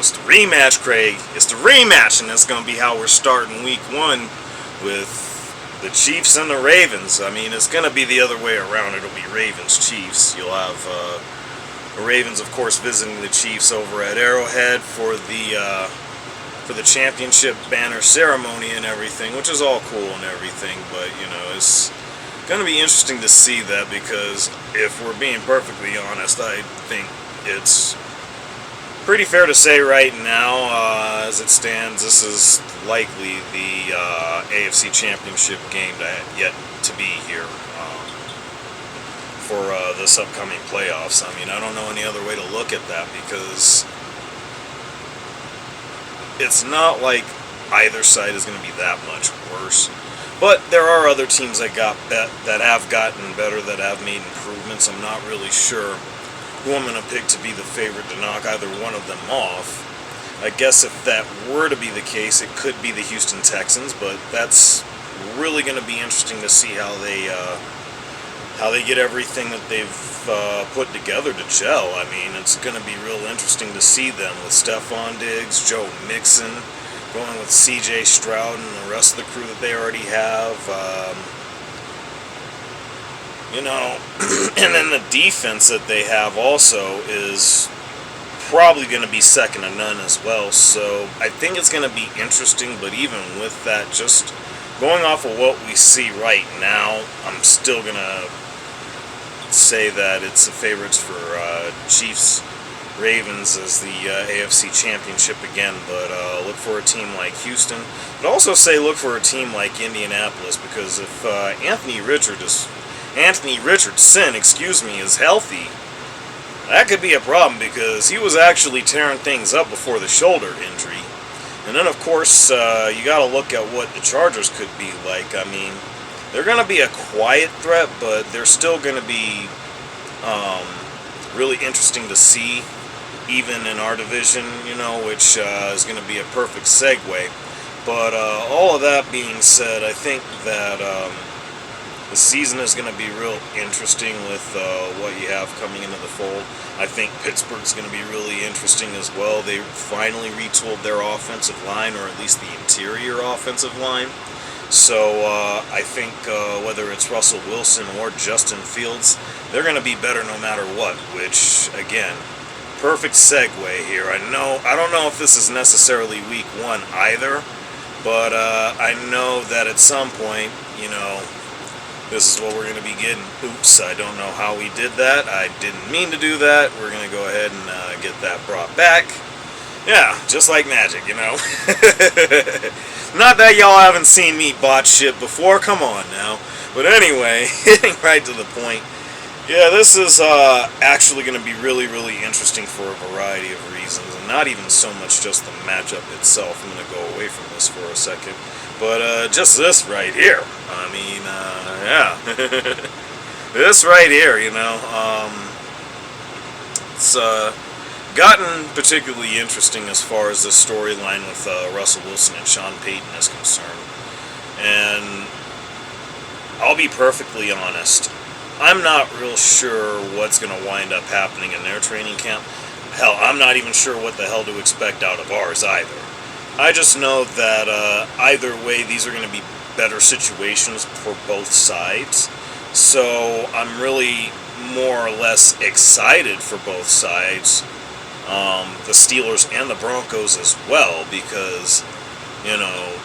It's the rematch, Craig. It's the rematch, and that's going to be how we're starting week 1 with the Chiefs and the Ravens. I mean, it's going to be the other way around. It'll be Ravens-Chiefs. You'll have the Ravens, of course, visiting the Chiefs over at Arrowhead for the championship banner ceremony and everything, which is all cool and everything, but, you know, it's going to be interesting to see that because if we're being perfectly honest, I think it's pretty fair to say right now, as it stands, this is likely the AFC Championship game that yet to be here for this upcoming playoffs. I mean, I don't know any other way to look at that because it's not like either side is going to be that much worse. But there are other teams that have gotten better, that have made improvements. I'm not really sure who I'm going to pick to be the favorite to knock either one of them off. I guess if that were to be the case, it could be the Houston Texans, but that's really going to be interesting to see how they get everything that they've put together to gel. I mean, it's going to be real interesting to see them with Stephon Diggs, Joe Mixon, going with C.J. Stroud and the rest of the crew that they already have. You know, and then the defense that they have also is probably going to be second to none as well. So I think it's going to be interesting, but even with that, just going off of what we see right now, I'm still going to say that it's the favorites for Chiefs Ravens as the AFC Championship again, but look for a team like Houston. But also say look for a team like Indianapolis, because if Anthony Richardson, is healthy, that could be a problem because he was actually tearing things up before the shoulder injury. And then, of course, you got to look at what the Chargers could be like. I mean, they're going to be a quiet threat, but they're still going to be really interesting to see, even in our division, you know, which is going to be a perfect segue. But all of that being said, I think that the season is going to be real interesting with what you have coming into the fold. I think Pittsburgh's going to be really interesting as well. They finally retooled their offensive line, or at least the interior offensive line. So I think whether it's Russell Wilson or Justin Fields, they're going to be better no matter what, which, again, perfect segue here. I don't know if this is necessarily week 1 either, but I know that at some point, you know, this is what we're going to be getting. Oops, I don't know how we did that. I didn't mean to do that. We're going to go ahead and get that brought back. Yeah, just like magic, you know. Not that y'all haven't seen me botch shit before. Come on now. But anyway, getting right to the point. Yeah, this is actually going to be really, really interesting for a variety of reasons. And not even so much just the matchup itself. I'm going to go away from this for a second. But just this right here. I mean, yeah. This right here, you know. It's gotten particularly interesting as far as the storyline with Russell Wilson and Sean Payton is concerned. And I'll be perfectly honest. I'm not real sure what's going to wind up happening in their training camp. Hell, I'm not even sure what the hell to expect out of ours either. I just know that either way, these are going to be better situations for both sides. So I'm really more or less excited for both sides, the Steelers and the Broncos as well, because, you know,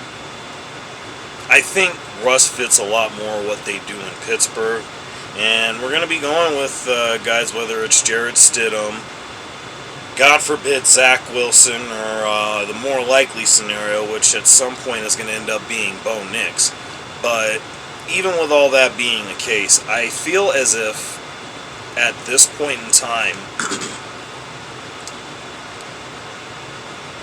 I think Russ fits a lot more what they do in Pittsburgh. And we're going to be going with guys, whether it's Jarrett Stidham, God forbid Zach Wilson, or the more likely scenario, which at some point is going to end up being Bo Nix. But even with all that being the case, I feel as if at this point in time,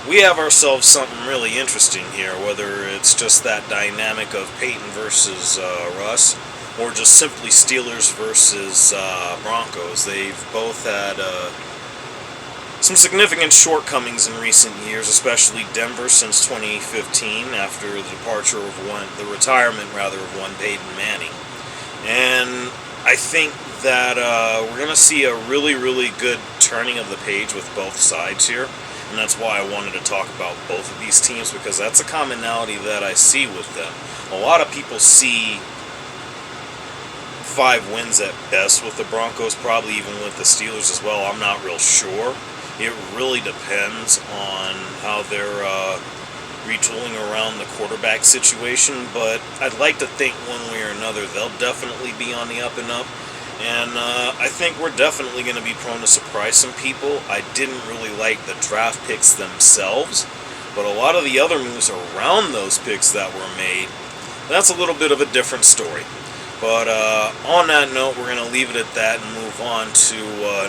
we have ourselves something really interesting here, whether it's just that dynamic of Peyton versus Russ, or just simply Steelers versus Broncos. They've both had some significant shortcomings in recent years, especially Denver since 2015, after the retirement of one Peyton Manning. And I think that we're going to see a really, really good turning of the page with both sides here. And that's why I wanted to talk about both of these teams, because that's a commonality that I see with them. A lot of people see 5 wins at best with the Broncos, probably even with the Steelers as well. I'm not real sure. It really depends on how they're retooling around the quarterback situation, but I'd like to think one way or another they'll definitely be on the up and up. And I think we're definitely going to be prone to surprise some people. I didn't really like the draft picks themselves, but a lot of the other moves around those picks that were made, that's a little bit of a different story. But on that note, we're going to leave it at that and move on to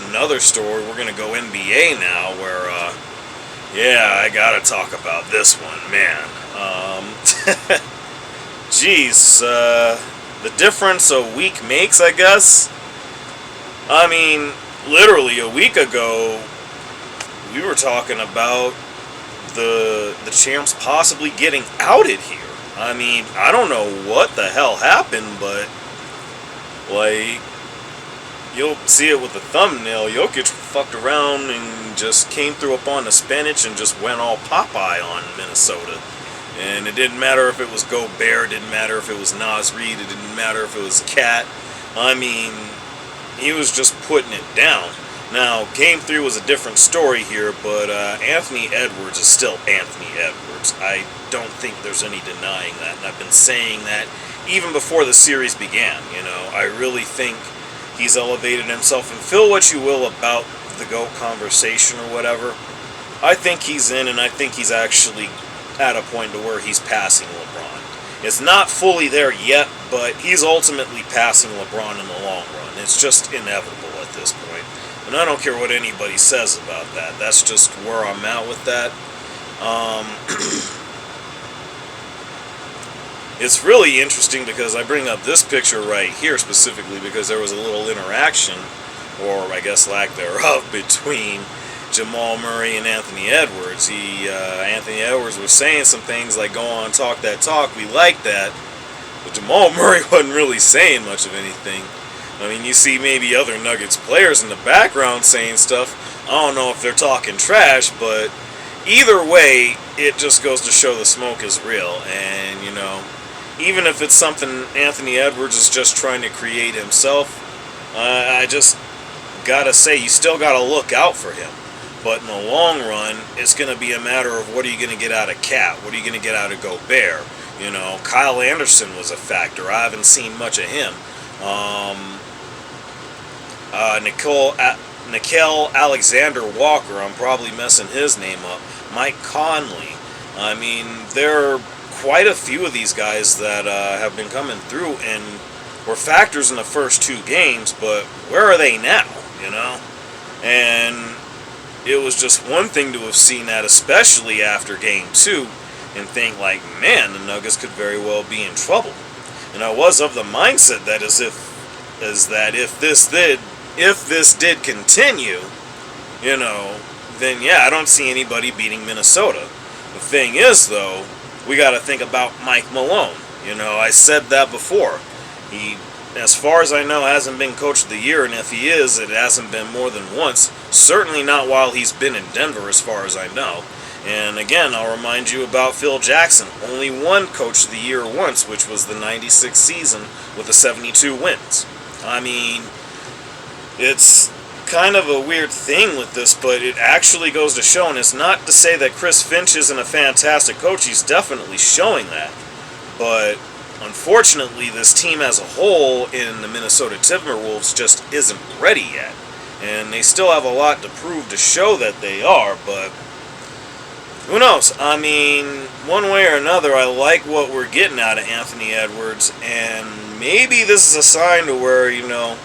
another story. We're going to go NBA now, where, yeah, I got to talk about this one, man. Geez, the difference a week makes, I guess. I mean, literally a week ago, we were talking about the champs possibly getting outed here. I mean, I don't know what the hell happened, but, like, you'll see it with the thumbnail. Jokic fucked around and just came through up on the spinach and just went all Popeye on Minnesota. And it didn't matter if it was Gobert, it didn't matter if it was Naz Reid, it didn't matter if it was Cat. I mean, he was just putting it down. Now, Game 3 was a different story here, but Anthony Edwards is still Anthony Edwards. I don't think there's any denying that, and I've been saying that even before the series began. You know, I really think he's elevated himself, and feel what you will about the GOAT conversation or whatever. I think he's in, and I think he's actually at a point to where he's passing LeBron. It's not fully there yet, but he's ultimately passing LeBron in the long run. It's just inevitable at this point. And I don't care what anybody says about that. That's just where I'm at with that. It's really interesting because I bring up this picture right here specifically because there was a little interaction, or I guess lack thereof, between Jamal Murray and Anthony Edwards. Anthony Edwards was saying some things like, go on, talk that talk, we like that. But Jamal Murray wasn't really saying much of anything. I mean, you see maybe other Nuggets players in the background saying stuff. I don't know if they're talking trash, but either way, it just goes to show the smoke is real. And, you know, even if it's something Anthony Edwards is just trying to create himself, I just gotta say, you still gotta look out for him. But in the long run, it's going to be a matter of what are you going to get out of Cat? What are you going to get out of Gobert? You know, Kyle Anderson was a factor. I haven't seen much of him. Nickeil Alexander-Walker, I'm probably messing his name up. Mike Conley. I mean, there are quite a few of these guys that have been coming through and were factors in the first 2 games, but where are they now, you know? And it was just one thing to have seen that, especially after Game 2, and think like, man, the Nuggets could very well be in trouble. And I was of the mindset that if this did continue, you know, then yeah, I don't see anybody beating Minnesota. The thing is, though, we got to think about Mike Malone. You know, I said that before. He, as far as I know, hasn't been Coach of the Year, and if he is, it hasn't been more than once. Certainly not while he's been in Denver, as far as I know. And again, I'll remind you about Phil Jackson. Only won Coach of the Year once, which was the 96 season with the 72 wins. I mean, it's kind of a weird thing with this, but it actually goes to show, and it's not to say that Chris Finch isn't a fantastic coach. He's definitely showing that. But unfortunately, this team as a whole in the Minnesota Timberwolves just isn't ready yet. And they still have a lot to prove to show that they are, but who knows? I mean, one way or another, I like what we're getting out of Anthony Edwards, and maybe this is a sign to where, you know,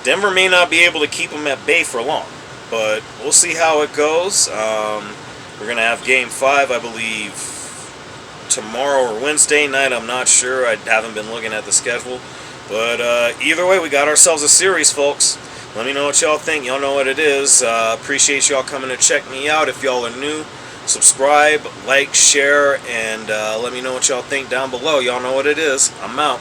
Denver may not be able to keep him at bay for long, but we'll see how it goes. We're going to have Game 5, I believe, tomorrow or Wednesday night. I'm not sure. I haven't been looking at the schedule. But either way, we got ourselves a series, folks. Let me know what y'all think. Y'all know what it is. Appreciate y'all coming to check me out. If y'all are new, subscribe, like, share, and let me know what y'all think down below. Y'all know what it is. I'm out.